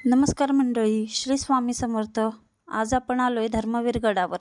नमस्कार मंडळी, श्री स्वामी समर्थ. आज आपण आलोय धर्मवीर गडावर.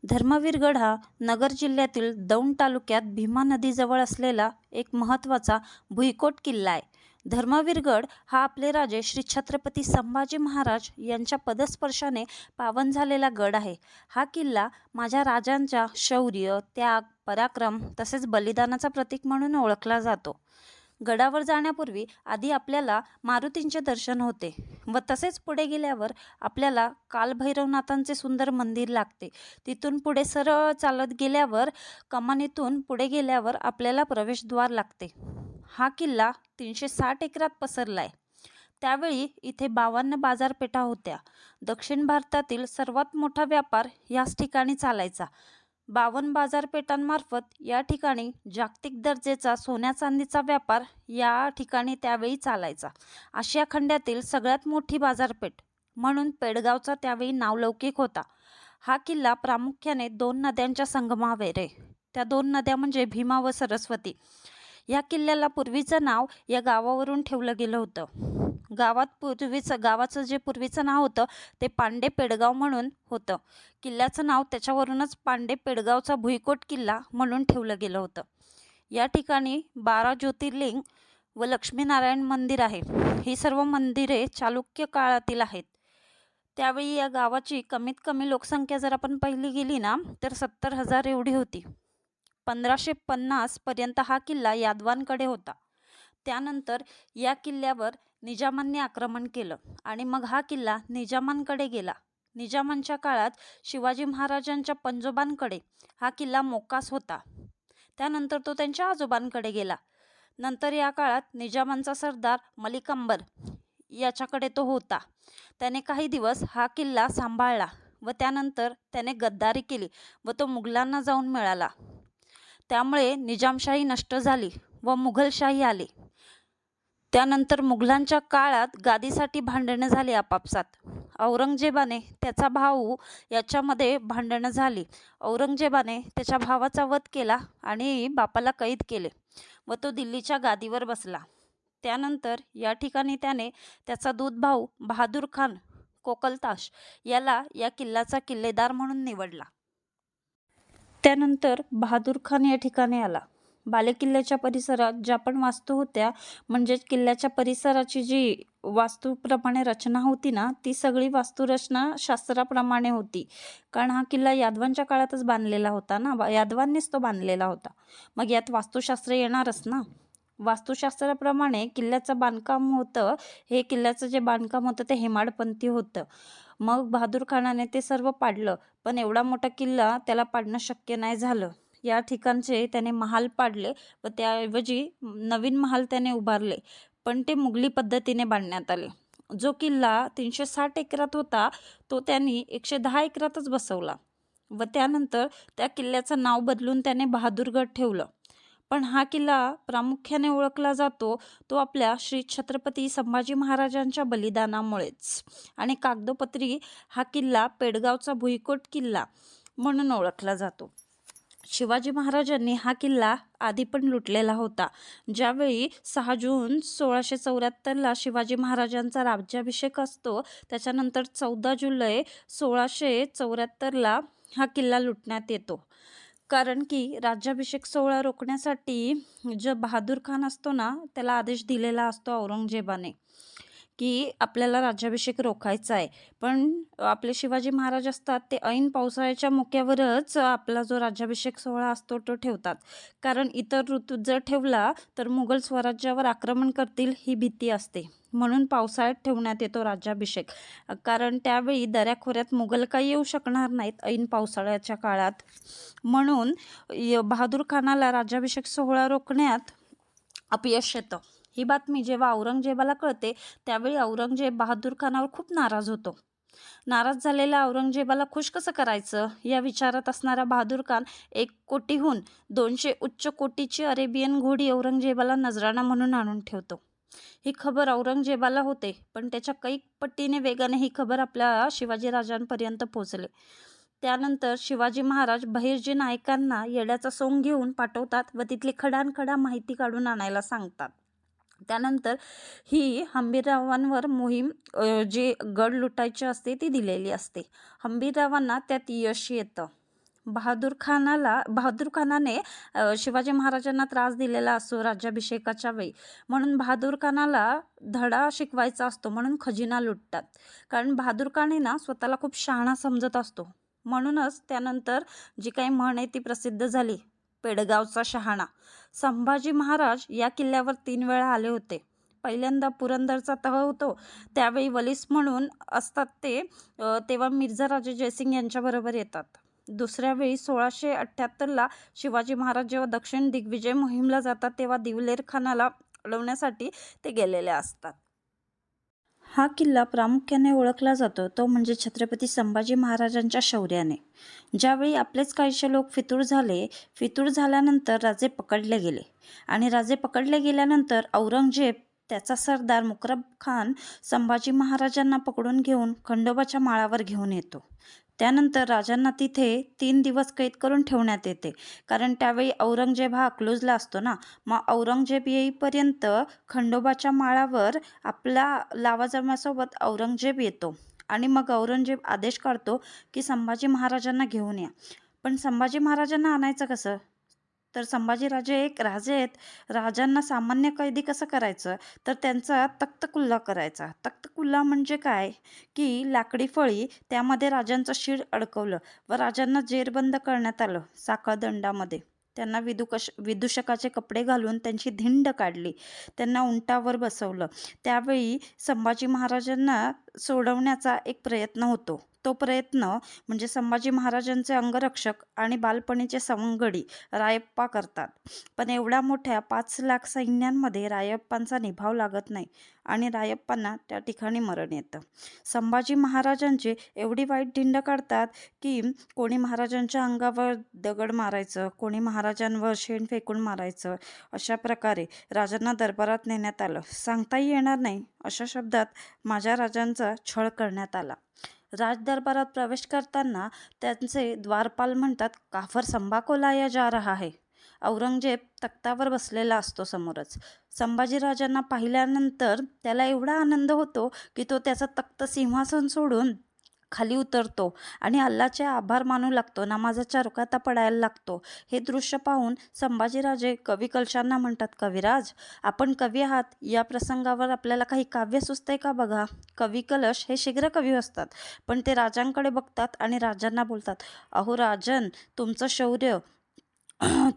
धर्मवीर गड हा नगर जिल्ह्यातील दौंड तालुक्यात भीमा नदीजवळ असलेला एक महत्त्वाचा भुईकोट किल्ला आहे. धर्मवीर गड हा आपले राजे श्री छत्रपती संभाजी महाराज यांच्या पदस्पर्शाने पावन झालेला गड आहे. हा किल्ला माझ्या राजांच्या शौर्य, त्याग, पराक्रम तसेच बलिदानाचा प्रतीक म्हणून ओळखला जातो. गडावर जाण्यापूर्वी आधी आपल्याला मारुतींचे दर्शन होते व तसेच पुढे गेल्यावर आपल्याला कालभैरवनाथांचे सुंदर मंदिर लागते. तिथून पुढे सरळ चालत गेल्यावर कमानीतून पुढे गेल्यावर आपल्याला प्रवेशद्वार लागते. हा किल्ला 360 एकरात पसरलाय. त्यावेळी इथे 52 बाजारपेठा होत्या. दक्षिण भारतातील सर्वात मोठा व्यापार याच ठिकाणी चालायचा. 52 बाजारपेठांमार्फत या ठिकाणी जागतिक दर्जाचा सोन्या चांदीचा व्यापार या ठिकाणी त्यावेळी चालायचा. आशिया खंडातील सगळ्यात मोठी बाजारपेठ म्हणून पेडगावचा त्यावेळी नावलौकिक होता. हा किल्ला प्रामुख्याने 2 नद्यांच्या संगमावर आहे. त्या 2 नद्या म्हणजे भीमा व सरस्वती. या किल्ल्याला पूर्वीचं नाव या गावावरून ठेवलं गेलं होतं. गावाचं जे पूर्वीचं नाव होतं ते पांडे पेडगाव म्हणून होतं. किल्ल्याचं नाव त्याच्यावरूनच पांडे पेडगावचा भुईकोट किल्ला म्हणून ठेवलं गेलं होतं. या ठिकाणी 12 ज्योतिर्लिंग व लक्ष्मीनारायण मंदिर आहे. ही सर्व मंदिरे चालुक्य काळातील आहेत. त्यावेळी या गावाची कमीत कमी लोकसंख्या जर आपण पहिली गेली ना तर 70,000 एवढी होती. 1550 पर्यंत हा किल्ला यादवांकडे होता. त्यानंतर या किल्ल्यावर निजामांनी आक्रमण केलं आणि मग हा किल्ला निजामांकडे गेला. निजामांच्या काळात शिवाजी महाराजांच्या पंजोबांकडे हा किल्ला मोकास होता. त्यानंतर तो त्यांच्या आजोबांकडे गेला. नंतर या काळात निजामांचा सरदार मलिक अंबर याच्याकडे तो होता. त्याने काही दिवस हा किल्ला सांभाळला व त्यानंतर त्याने गद्दारी केली व तो मुघलांना जाऊन मिळाला. त्यामुळे निजामशाही नष्ट झाली व मुघलशाही आली. त्यानंतर मुघलांच्या काळात गादीसाठी भांडणं झाली आपापसात. औरंगजेबाने त्याचा भाऊ याच्यामध्ये भांडणं झाली. औरंगजेबाने त्याच्या भावाचा वध केला आणि बापाला कैद केले व तो दिल्लीच्या गादीवर बसला. त्यानंतर या ठिकाणी त्याने त्याचा दूध भाऊ बहादूर खान कोकलताश याला या किल्ल्याचा किल्लेदार म्हणून निवडला. त्यानंतर बहादूर खान या ठिकाणी आला. बालेकिल्ल्याच्या परिसरात ज्या पण वास्तू होत्या म्हणजे किल्ल्याच्या परिसराची जी वास्तूप्रमाणे रचना होती ना ती सगळी वास्तुरचना शास्त्राप्रमाणे होती. कारण हा किल्ला यादवांच्या काळातच बांधलेला होता ना, यादवांनीच तो बांधलेला होता. मग यात वास्तुशास्त्र येणारच ना. वास्तुशास्त्राप्रमाणे किल्ल्याचं बांधकाम होतं. हे किल्ल्याचं जे बांधकाम होतं ते हेमाडपंथी होतं. मग बहादूर खानाने ते सर्व पाडलं, पण एवढा मोठा किल्ला त्याला पाडणं शक्य नाही झालं. या ठिकाणचे त्याने महाल पाडले व त्याऐवजी नवीन महाल त्याने उभारले, पण ते मुघली पद्धतीने बांधण्यात आले. जो किल्ला 360 एकरात होता तो त्यांनी 110 एकरातच बसवला व त्यानंतर त्या किल्ल्याचं नाव बदलून त्याने बहादूरगड ठेवलं. पण हा किल्ला प्रामुख्याने ओळखला जातो तो आपल्या श्री छत्रपती संभाजी महाराजांच्या बलिदानामुळेच. आणि कागदोपत्री हा किल्ला पेडगावचा भुईकोट किल्ला म्हणून ओळखला जातो. शिवाजी महाराजांनी हा किल्ला आधी पण लुटलेला होता. ज्यावेळी 6 जून 1674ला शिवाजी महाराजांचा राज्याभिषेक असतो त्याच्यानंतर 14 जुलै 1674ला हा किल्ला लुटण्यात येतो. कारण की राज्याभिषेक सोहळा रोखण्यासाठी जो बहादूर खान असतो ना त्याला आदेश दिलेला असतो औरंगजेबाने की आपल्याला राज्याभिषेक रोखायचा आहे. पण आपले शिवाजी महाराज असतात ते ऐन पावसाळ्याच्या मोक्यावरच आपला जो राज्याभिषेक सोहळा असतो तो ठेवतात. कारण इतर ऋतूत जर ठेवला तर मुघल स्वराज्यावर आक्रमण करतील ही भीती असते. म्हणून पावसाळ्यात ठेवण्यात येतो राज्याभिषेक. कारण त्यावेळी दऱ्याखोऱ्यात मुघल काही येऊ शकणार नाहीत ऐन पावसाळ्याच्या काळात. म्हणून बहादूर खानाला राज्याभिषेक सोहळा रोखण्यात अपयश येतं. ही बातमी जेव्हा औरंगजेबाला कळते त्यावेळी औरंगजेब बहादूर खानावर खूप नाराज होतो. नाराज झालेल्या औरंगजेबाला खुश कसं करायचं या विचारात असणारा बहादूर खान 1 कोटीहून 200 उच्च कोटीची अरेबियन घोडी औरंगजेबाला नजराणा म्हणून आणून ठेवतो. ही खबर औरंगजेबाला होते पण त्याच्या कैक पटीने वेगाने ही खबर आपल्या शिवाजीराजांपर्यंत पोहोचले. त्यानंतर शिवाजी महाराज बहिर्जी नायकांना येड्याचा सोंग घेऊन पाठवतात व तिथली खडानखडा माहिती काढून आणायला सांगतात. त्यानंतर ही हंबीररावांवर मोहीम जी गड लुटायची असते ती दिलेली असते. हंबीररावांना त्यात यश येतं. बहादूर खानाने शिवाजी महाराजांना त्रास दिलेला असतो राज्याभिषेकाच्या वेळी, म्हणून बहादूर खानाला धडा शिकवायचा असतो म्हणून खजिना लुटतात. कारण बहादूर खान ना स्वतःला खूप शहाणा समजत असतो. म्हणूनच त्यानंतर जी काही म्हण आहे ती प्रसिद्ध झाली, पेडगावचा शहाणा. संभाजी महाराज या किल्ल्यावर 3 वेळा आले होते. पहिल्यांदा पुरंदरचा तह होतो त्यावेळी वलीस म्हणून असतात ते, तेव्हा मिर्झा राजे जयसिंग यांच्याबरोबर येतात. दुसऱ्या वेळी 1678ला शिवाजी महाराज जेव्हा दक्षिण दिग्विजय मोहीमला जातात तेव्हा दिवलेर खानाला अडवण्यासाठी ते गेलेले असतात. हा किल्ला प्रामुख्याने ओळखला जातो तो म्हणजे छत्रपती संभाजी महाराजांच्या शौर्याने. ज्यावेळी आपलेच काहीसे लोक फितूर झाल्यानंतर राजे पकडले गेले आणि राजे पकडले गेल्यानंतर औरंगजेब त्याचा सरदार मुकरब खान संभाजी महाराजांना पकडून घेऊन खंडोबाच्या माळावर घेऊन येतो. त्यानंतर राजांना तिथे 3 दिवस कैद करून ठेवण्यात येते, कारण त्यावेळी औरंगजेब हा अकलूजला असतो ना. मग औरंगजेब येईपर्यंत खंडोबाच्या माळावर आपला लावाजमासोबत औरंगजेब येतो आणि मग औरंगजेब आदेश काढतो की संभाजी महाराजांना घेऊन या. पण संभाजी महाराजांना आणायचं कसं? तर संभाजीराजे एक राजे आहेत. राजांना सामान्य कैदी कसं करायचं? तर त्यांचा तख्तकुल्ला करायचा. तख्तकुल्ला म्हणजे काय की लाकडी फळी, त्यामध्ये राजांचं शिर अडकवलं व राजांना जेरबंद करण्यात आलं साखळदंडामध्ये. त्यांना विदूषकाचे कपडे घालून त्यांची धिंड काढली, त्यांना उंटावर बसवलं. त्यावेळी संभाजी महाराजांना सोडवण्याचा एक प्रयत्न होतो. तो प्रयत्न म्हणजे संभाजी महाराजांचे अंगरक्षक आणि बालपणीचे सवंगडी रायप्पा करतात. पण एवढ्या मोठ्या 5 लाख सैन्यांमध्ये रायप्पांचा निभाव लागत नाही आणि रायप्पांना त्या ठिकाणी मरण येतं. संभाजी महाराजांची एवढी वाईट धिंड काढतात की कोणी महाराजांच्या अंगावर दगड मारायचं, कोणी महाराजांवर शेण फेकून मारायचं. अशा प्रकारे राजांना दरबारात नेण्यात आलं. सांगताही येणार नाही अशा शब्दात माझ्या राजांचा छळ करण्यात आला. राजदरबारात प्रवेश करताना त्यांचे द्वारपाल म्हणतात, काफर संभा को लाया जा रहा है. औरंगजेब तख्तावर बसलेला असतो समोरच. संभाजीराजांना पाहिल्यानंतर त्याला एवढा आनंद होतो की तो त्याचं तख्त सिंहासन सोडून खाली उतरतो आणि अल्लाचे आभार मानू लागतो, नमाजाच्या रुकाता पडायला लागतो. हे दृश्य पाहून संभाजीराजे कवी कलशांना म्हणतात, कविराज आपण कवी आहात, या प्रसंगावर आपल्याला काही काव्य सुचतंय का बघा. कवी कलश हे शीघ्र कवी असतात, पण ते राजांकडे बघतात आणि राजांना बोलतात, अहो राजन, तुमचं शौर्य,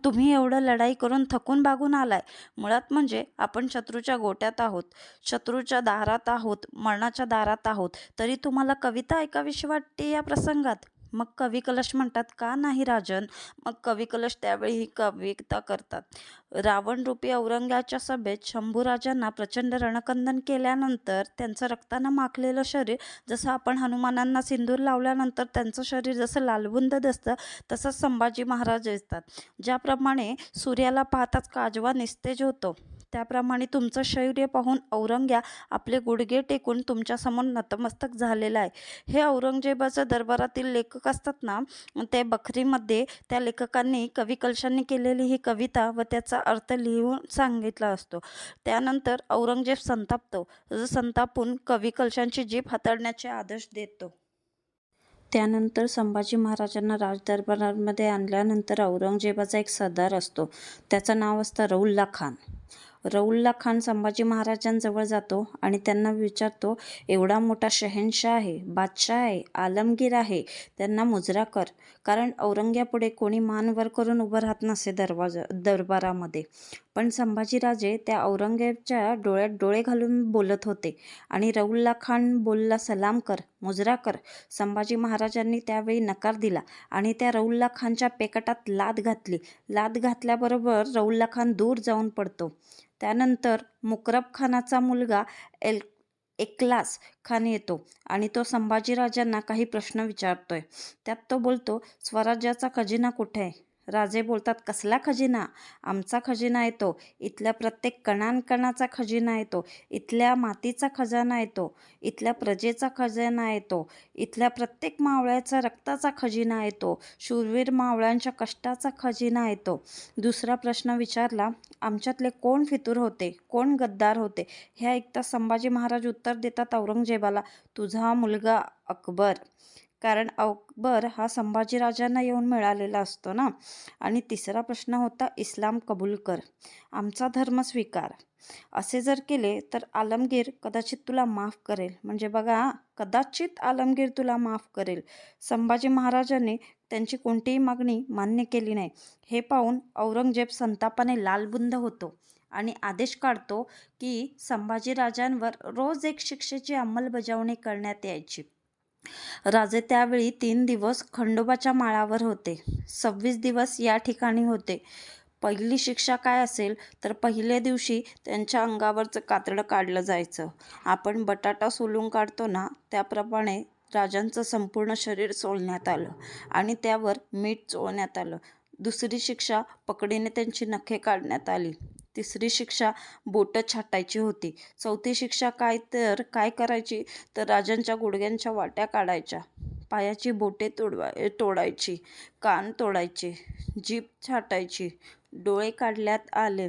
तुम्ही एवढं लढाई करून थकून भागून आलाय. मुळात म्हणजे आपण शत्रूच्या गोट्यात आहोत, शत्रूच्या दारात आहोत, मरणाच्या दारात आहोत, तरी तुम्हाला कविता ऐकावीशी वाटते या प्रसंगात. मग कवी कलश म्हणतात, का नाही राजन. मग कवी कलश त्यावेळी ही कविता करतात. रावण रूपी औरंग्याच्या सभेत शंभूराजांना प्रचंड रणकंदन केल्यानंतर त्यांचं रक्तानं माखलेलं शरीर, जसं आपण हनुमानांना सिंदूर लावल्यानंतर त्यांचं शरीर जसं लालबुंद दिसतं, तसंच संभाजी महाराज दिसतात. ज्याप्रमाणे सूर्याला पाहताच काजवा निस्तेज होतो, त्याप्रमाणे तुमचं शौर्य पाहून औरंग्या आपले गुडघे टेकून तुमच्यासमोर नतमस्तक झालेला आहे. हे औरंगजेबाच्या दरबारातील लेखक असतात ना, ते बखरीमध्ये त्या लेखकांनी कवी कलशांनी केलेली ही कविता व त्याचा अर्थ लिहून सांगितला असतो. त्यानंतर औरंगजेब संतापतो, संतापून कवी कलशांची जीभ हाताळण्याचे आदेश देतो. त्यानंतर संभाजी महाराजांना राजदरबारामध्ये आणल्यानंतर औरंगजेबाचा एक सरदार असतो, त्याचं नाव असतं रौल्ला खान. रौल्ला खान संभाजी महाराजांजवळ जातो आणि त्यांना विचारतो, एवढा मोठा शहेनशाह आहे, बादशाह आहे, आलमगीर आहे, त्यांना मुजरा कर. कारण औरंग्यापुढे कोणी मान वर करून उभं राहत नसे दरबारामध्ये. पण संभाजीराजे त्या औरंगजेबाच्या डोळ्यात डोळे घालून बोलत होते आणि रौल्ला खान बोलला, सलाम कर, मुजरा कर. संभाजी महाराजांनी त्यावेळी नकार दिला आणि त्या रौल्ला खानच्या पेकटात लाथ घातली. लाथ घातल्याबरोबर रौल्ला खान दूर जाऊन पडतो. त्यानंतर मुकरब खानाचा मुलगा एकलास खान येतो आणि तो संभाजीराजांना काही प्रश्न विचारतोय. त्यात तो बोलतो, स्वराज्याचा खजिना कुठे आहे. राजे बोलतात, कसला खजिना? आमचा खजिना येतो, इथल्या प्रत्येक कणांकणाचा खजिना येतो, इथल्या मातीचा खजाना येतो, इथल्या प्रजेचा खजाना येतो, इथल्या प्रत्येक मावळ्याचा रक्ताचा खजिना येतो, शूरवीर मावळ्यांच्या कष्टाचा खजिना येतो. दुसरा प्रश्न विचारला, आमच्यातले कोण फितूर होते, कोण गद्दार होते? हे ऐकता संभाजी महाराज उत्तर देतात औरंगजेबाला, तुझा मुलगा अकबर. कारण अकबर हा संभाजीराजांना येऊन मिळालेला असतो ना. आणि तिसरा प्रश्न होता, इस्लाम कबूल कर, आमचा धर्म स्वीकार. असे जर केले तर आलमगीर कदाचित तुला माफ करेल. म्हणजे बघा, कदाचित आलमगीर तुला माफ करेल. संभाजी महाराजांनी त्यांची कोणतीही मागणी मान्य केली नाही. हे पाहून औरंगजेब संतापाने लालबुंद होतो आणि आदेश काढतो की संभाजीराजांवर रोज एक शिक्षेची अंमलबजावणी करण्यात यायची. राजे त्यावेळी 3 दिवस खंडोबाच्या माळावर होते, 26 दिवस या ठिकाणी होते. पहिली शिक्षा काय असेल तर पहिल्या दिवशी त्यांच्या अंगावरचं कातडं काढलं जायचं. आपण बटाटा सोलून काढतो ना, त्याप्रमाणे राजांचं संपूर्ण शरीर सोलण्यात आलं आणि त्यावर मीठ चोळण्यात आलं. दुसरी शिक्षा, पकडीने त्यांची नखे काढण्यात आली. तिसरी शिक्षा, बोटं छाटायची होती. चौथी शिक्षा काय करायची तर राजांच्या गुडघ्यांच्या वाट्या काढायच्या, पायाची बोटे तोडायची, कान तोडायचे, जीभ छाटायची, डोळे काढण्यात आले,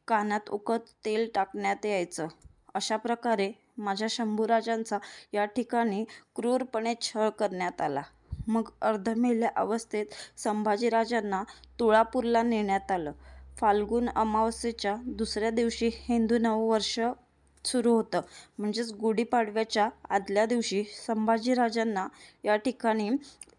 कानात उकत तेल टाकण्यात यायचं. अशा प्रकारे माझ्या शंभूराजांचा या ठिकाणी क्रूरपणे छळ करण्यात आला. मग अर्धमेल्या अवस्थेत संभाजीराजांना तुळापूरला नेण्यात आलं. फाल्गुन अमावास्येच्या दुसऱ्या दिवशी हिंदू नववर्ष सुरू होतं. म्हणजेच गुढीपाडव्याच्या आदल्या दिवशी संभाजीराजांना या ठिकाणी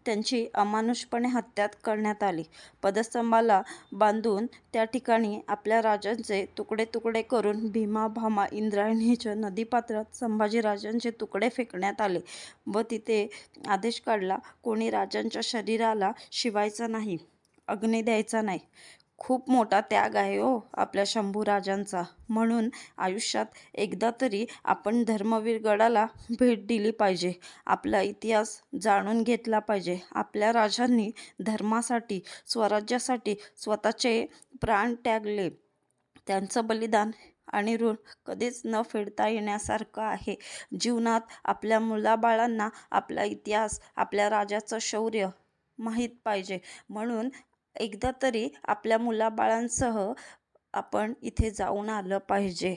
त्यांची अमानुषपणे हत्या करण्यात आली. पदस्तंभाला बांधून त्या ठिकाणी आपल्या राजांचे तुकडे तुकडे करून भीमा, भामा, इंद्रायणीच्या नदीपात्रात संभाजीराजांचे तुकडे फेकण्यात आले व तिथे आदेश काढला, कोणी राजांच्या शरीराला शिवायचा नाही, अग्नी द्यायचा नाही. खूप मोठा त्याग आहे हो आपल्या शंभूराजांचा. म्हणून आयुष्यात एकदा तरी आपण धर्मवीर गडाला भेट दिली पाहिजे, आपला इतिहास जाणून घेतला पाहिजे. आपल्या राजांनी धर्मासाठी, स्वराज्यासाठी स्वतःचे प्राण त्यागले. त्यांचं बलिदान आणि ऋण कधीच न फेडता येण्यासारखं आहे. जीवनात आपल्या मुलाबाळांना आपला इतिहास, आपल्या राजाचं शौर्य माहीत पाहिजे. म्हणून एकदा तरी आपल्या मुलाबाळांसह आपण इथे जाऊन आलं पाहिजे.